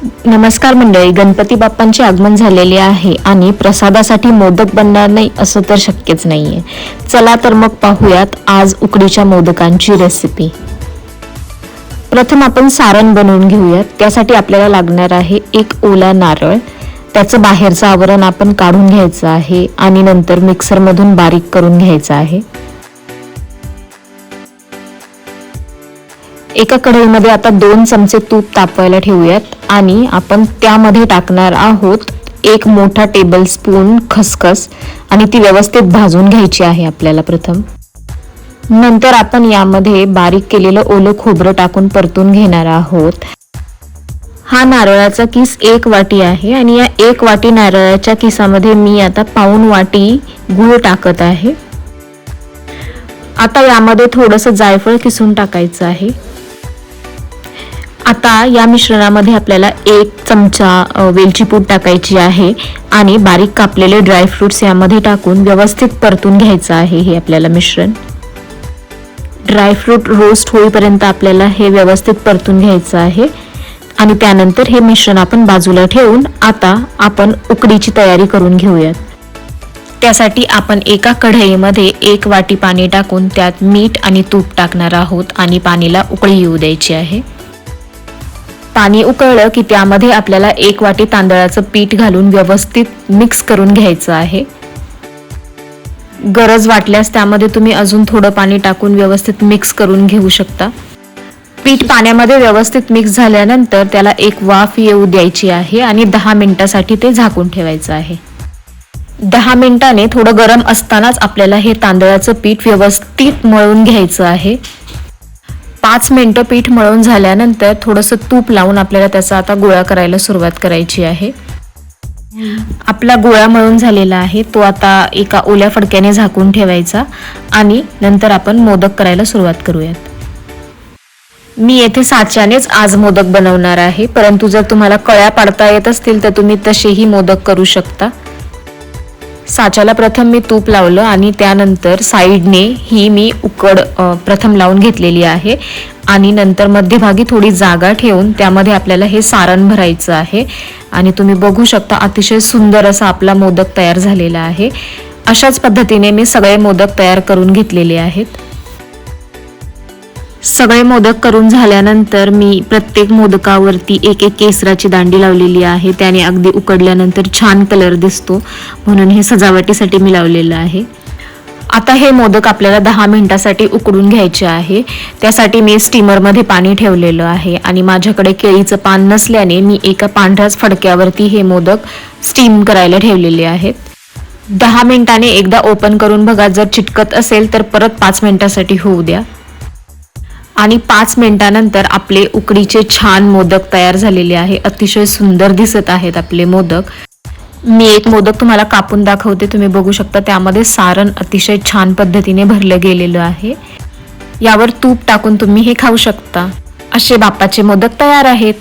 नमस्कार मंडळी, गणपती बाप्पांचे आगमन झालेले आहे आणि प्रसादासाठी मोदक बनणार नाही असं तर शक्यच नाहीये. चला तर मग पाहूयात आज उकडीच्या मोदकांची रेसिपी. प्रथम आपण सारण बनवून घेऊयात. त्यासाठी आपल्याला लागणार आहे एक ओला नारळ. त्याचं बाहेरचं आवरण आपण काढून घ्यायचं आहे आणि नंतर मिक्सर मधून बारीक करून घ्यायचं आहे. एका कढईमध्ये आता 2 चमचे तूप तापवायला ठेवूयात आणि आपण त्यामध्ये टाकणार आहोत 1 मोठा टेबलस्पून खसखस आणि ती व्यवस्थित भाजून घ्यायची आहे आपल्याला प्रथम. नंतर आपण यामध्ये बारीक केलेलं ओलं खोबरं टाकून परतून घेणार आहोत. हा नारळाचा किस 1 वाटी आहे आणि या 1 वाटी नारळाच्या किसामध्ये मी आता पाऊण वाटी गूळ टाकत आहे. आता यामध्ये थोडंसं जायफळ किसून टाकायचं आहे. आता या मिश्रणामध्ये आपल्याला 1 चमचा वेलची पूड टाकायची आहे आणि बारीक कापलेले ड्रायफ्रुट्स यामध्ये टाकून व्यवस्थित परतून घ्यायचं आहे. हे आपल्याला मिश्रण ड्रायफ्रूट रोस्ट होईपर्यंत आपल्याला हे व्यवस्थित परतून घ्यायचं आहे आणि त्यानंतर हे मिश्रण आपण बाजूला ठेवून आता आपण उकडीची तयारी करून घेऊयात. त्यासाठी आपण एका कढईमध्ये 1 वाटी पाणी टाकून त्यात मीठ आणि तूप टाकणार आहोत आणि पाणीला उकळी येऊ द्यायची आहे. पाणी उकळलं की त्यामध्ये आपल्याला 1 वाटी तांदळाचं पीठ घालून व्यवस्थित मिक्स करून घ्यायचं आहे. गरज वाटल्यास त्यामध्ये तुम्ही अजून थोडं पाणी टाकून व्यवस्थित मिक्स करून घेऊ शकता. पीठ पाण्यामध्ये व्यवस्थित मिक्स झाल्यानंतर त्याला एक वाफ येऊ द्यायची आहे आणि 10 मिनिटांसाठी ते झाकून ठेवायचं आहे. 10 मिनिटांनी थोडं गरम असतानाच आपल्याला हे तांदळाचं पीठ व्यवस्थित मळून घ्यायचं आहे. 5 मिनिटं पीठ मळून झाल्यानंतर थोडंसं तूप लावून आपल्याला त्याचा आता गोळा करायला सुरुवात करायची आहे. आपला गोळा मळून झालेला आहे तो आता एका ओल्या फडक्याने झाकून ठेवायचा आणि नंतर आपण मोदक करायला सुरुवात करूयात. मी येथे साच्यानेच आज मोदक बनवणार आहे, परंतु जर तुम्हाला कळ्या पाडता येत असतील तर तुम्ही तसेही मोदक करू शकता. साच्याला प्रथम मी तूप लावलं आणि त्यानंतर साईडने ही मी उकड प्रथम लावून घेतलेली आहे आणि नंतर मध्यभागी थोडी जागा ठेवून त्यामध्ये आपल्याला हे सारण भरायचं आहे आणि तुम्ही बघू शकता अतिशय सुंदर असा आपला मोदक तयार झालेला आहे. अशाच पद्धतीने मी सगळे मोदक तयार करून घेतलेले आहेत. सगळे मोदक करून झाल्यानंतर मी प्रत्येक मोदकावरती एक केसराची दांडी लावलेली आहे. त्याने अगदी उकडल्यानंतर छान कलर दिसतो म्हणून हे सजावटीसाठी मी लावलेलं आहे. आता हे मोदक आपल्याला 10 मिनिटांसाठी उकडून घ्यायचे आहे. त्यासाठी मी स्टीमरमध्ये पाणी ठेवलेलं आहे आणि माझ्याकडे केळीचं पान नसल्याने मी एका पांढऱ्याच फडक्यावरती हे मोदक स्टीम करायला ठेवलेले आहेत. 10 मिनिटांनी एकदा ओपन करून बघा. जर चिटकत असेल तर परत 5 मिनिटांसाठी होऊ द्या आणि 5 मिनिटांनंतर आपले उकडीचे छान मोदक तयार झालेले आहे. अतिशय सुंदर दिसत आहेत आपले मोदक. मी एक मोदक तुम्हाला कापून दाखवते. तुम्ही बघू शकता त्यामध्ये सारण अतिशय छान पद्धतीने भरलं गेलेलं आहे. यावर तूप टाकून तुम्ही हे खाऊ शकता. असे बाप्पाचे मोदक तयार आहेत.